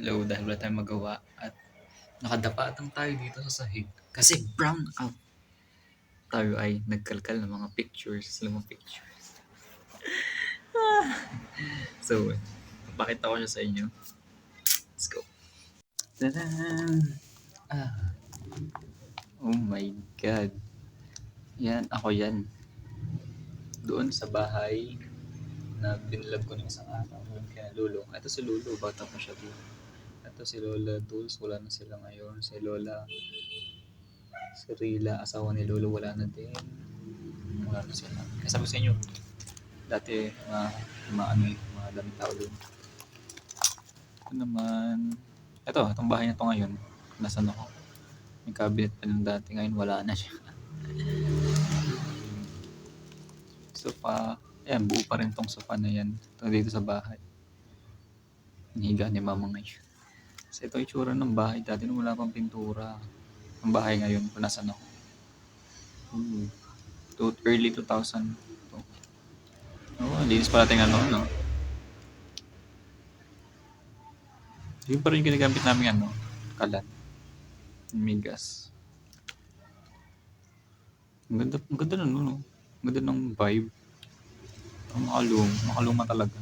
low dahil wala tayong magawa at nakadapatang tayo dito sa sahig. Kasi brown out. Tayo ay nagkalkal ng mga pictures, lumang pictures. So, pakita ko siya sa inyo. Let's go. Tadaan! Oh my God. Yan, ako yan. Doon sa bahay na binlog ko ng isang araw. Yun kaya Lolo. Ito si Lolo, bata pa siya doon. Ito si Lola Dulce, wala na sila ngayon. Si Lola, si Rila, asawa ni Lolo, wala na din. Wala na sila. Kaya sabi sa inyo, dati mga daming tao doon. Ito naman, itong bahay na to ngayon. Nasaan ako? May cabinet pa nung dati, ngayon wala na siya. Sofa, ayan, buo pa rin tong sofa na yan. Ito dito sa bahay. Hiniga ni mama ngayon. So ito itsura ng bahay dati nung wala pang pintura. Ang bahay ngayon kung nasan ako. Early 2000. Linis pa natin no? Yun pa rin yung ginagamit namin kalan. Migas. Ang ganda no? Ang ganda ng vibe. Ang makaluma talaga.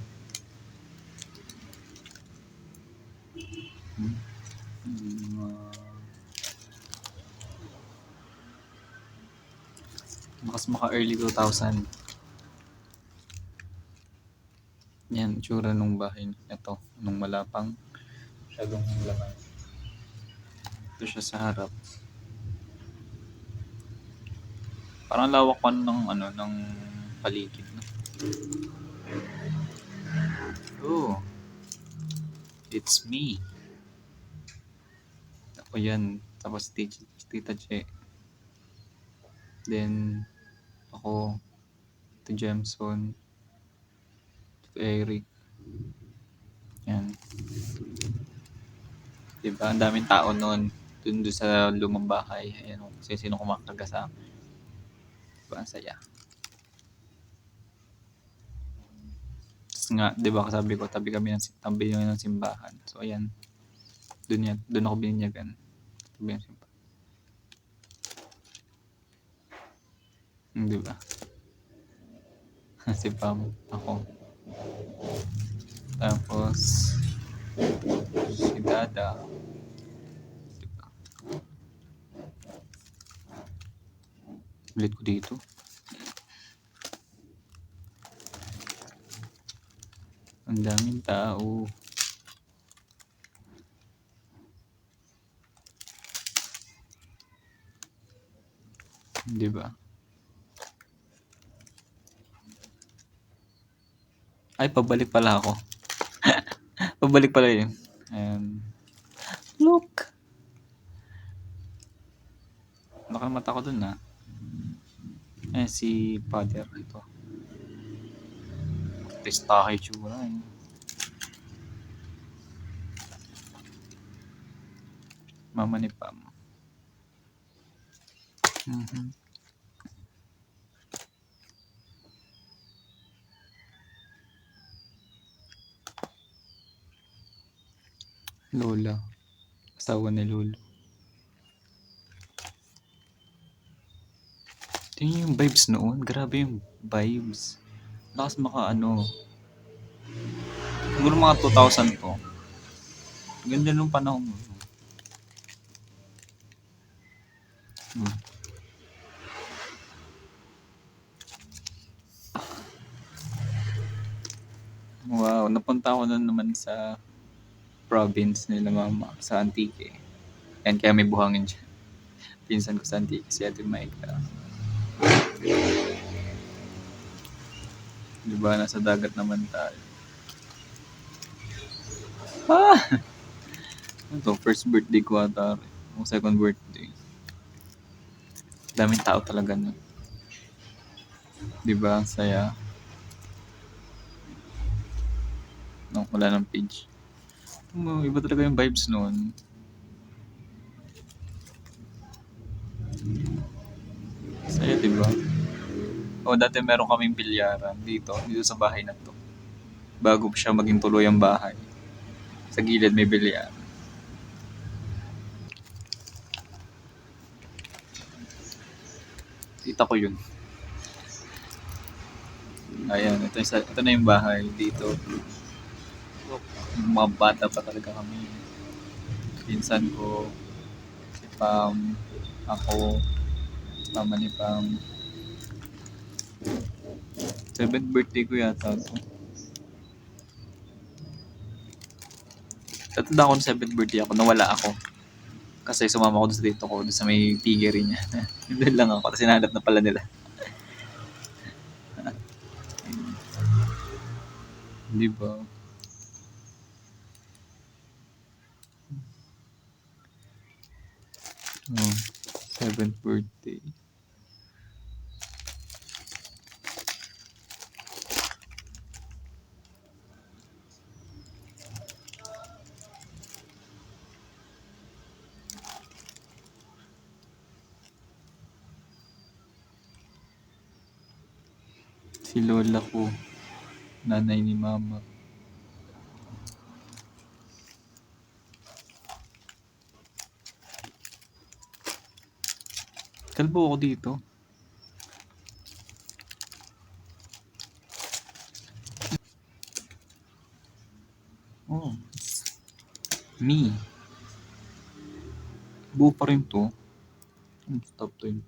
Mas maka early 2000. Yan, tsura nung bahay ito. Nung malapang masyadong laman. Ito siya sa harap. Parang lawak pa ng paligid. No? Oh, it's me. Ako yan. Tapos Tita Che. Then, ako, Tito Jemson, Tito Eric. Yan. Diba? Ang daming tao noon. Doon sa lumang bahay. Ayan, sino kumakaga sa akin. Diba? Ang saya. Tapos nga, diba sabi ko, tabi ng simbahan. So, ayan. Doon ako bininyagan. Tabi ng simbahan. Diba? Si Pam, ako. Tapos, si Dada. Diba? Ulit ko dito. Ang daming tao. Diba? Ay, pabalik pala ako. Pabalik pala yun. Look! Nakamata ko dun si Father ito. Testahe tsura Mama ni Pam. Lola. Asawa ni Lolo. Tingnan yung vibes noon. Grabe yung vibes. Lakas siguro mga 2000 to. Ganda nung panahon mo. Wow, napunta ako na naman sa province nila mama, sa Antique. And kaya may buhangin siya. Pinsan ko sa Antique, si Ate Maika. Diba, nasa dagat naman tayo. Ito, first birthday ko ata. O second birthday. Daming tao talaga nun. Diba, ang saya. Nung wala ng page. Iba talaga yung vibes noon. Saya, diba? Dati meron kaming bilyaran dito sa bahay na to. Bago siya maging tuloy ang bahay. Sa gilid may bilian. Kita ko yun. Ayan, ito na yung bahay dito. Mga bata pa talaga kami. Pinsan ko, si Pam, ako, mama ni Pam. 7th birthday ko yata to. Tatanda ko ng 7th birthday ako, nawala ako. Kasi sumama ko doon sa dito ko, doon sa may piggery niya. Doon lang ako, tapos hinahanap na pala nila. Di ba? Oh, 7th birthday. Si lola ko, nanay ni mama. Kalbo ako dito. Oh. Me. Buo pa rin to. Stop to yun.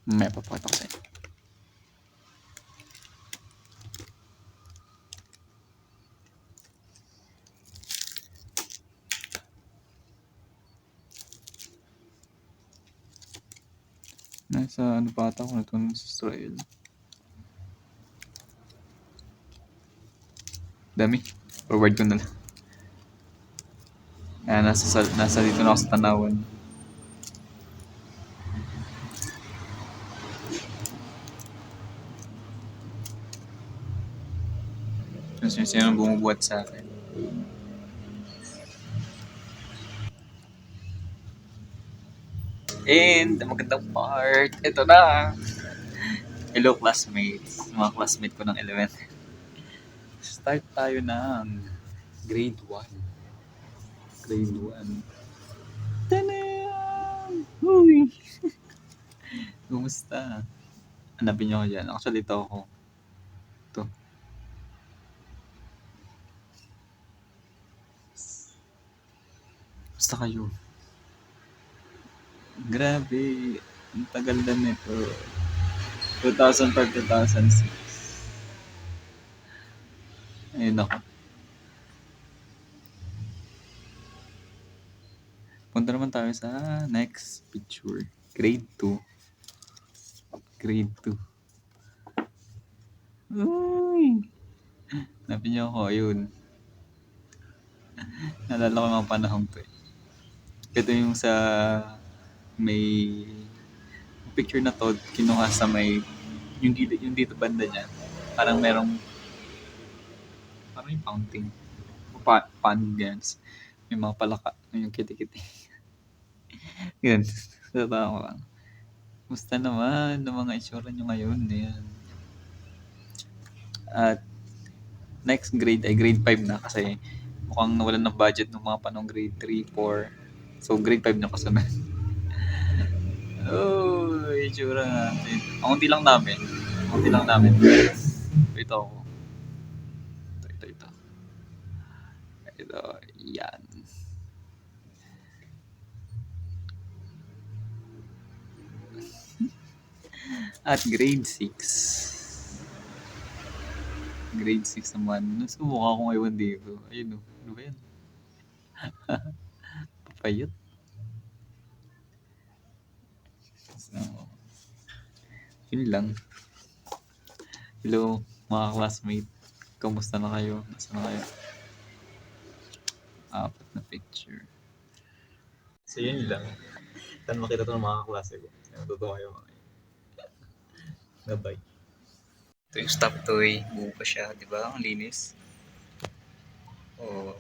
May papakita ko sa'yo. Nasa ano pa ata ako na ito sa Israel. Dami. Forward ko na lang. Ayan, nasa dito na ako sa Tanawan. Sino bumubuhat sa akin. And ang magandang part, ito na. Hello classmates, mga classmate ko ng elementary. Start tayo ng grade 1. Grade 1. Tanam! Uy! Kumusta? Hanapin niyo ako dyan. Actually, ito ako. Ito. Basta kayo. Grabe. Ang tagal na nito. 2005-2006. Ayun ako. Punta naman tayo sa next picture. Grade 2. Grade 2. Uy! Hanapin niyo ako. Ayun. Naalala ko yung mga panahon to eh. Ito yung sa may picture na to, kinuha sa may yung dito banda niya. Parang merong parang yung fountain. Pond ganyan. May mga palaka. Yung kiti-kiti. Yan. Tatawa ko lang. Musta naman ng mga itsura nyo ngayon? Yan. At next grade ay grade 5 na kasi mukhang nawalan ng budget ng mga panong grade 3, 4. So grade 5 na kasunod. Oh, itsura natin. Ang unti lang namin. Ito ako. Ito. Ito, yan. At grade 6. Grade 6 naman. Nasa mukha ko ngayon dito. Ayun o. Ano ba yan? Papayot. So, yun lang. Hello, mga classmate. Kamusta na kayo? Nasa na kayo? 4 na picture. So, yun lang. Saan makita ito ng mga klase ko? Natutuwa kayo mga. Bye-bye. Ito yung stop toy. Buo pa siya, di ba? Ang linis. Oo.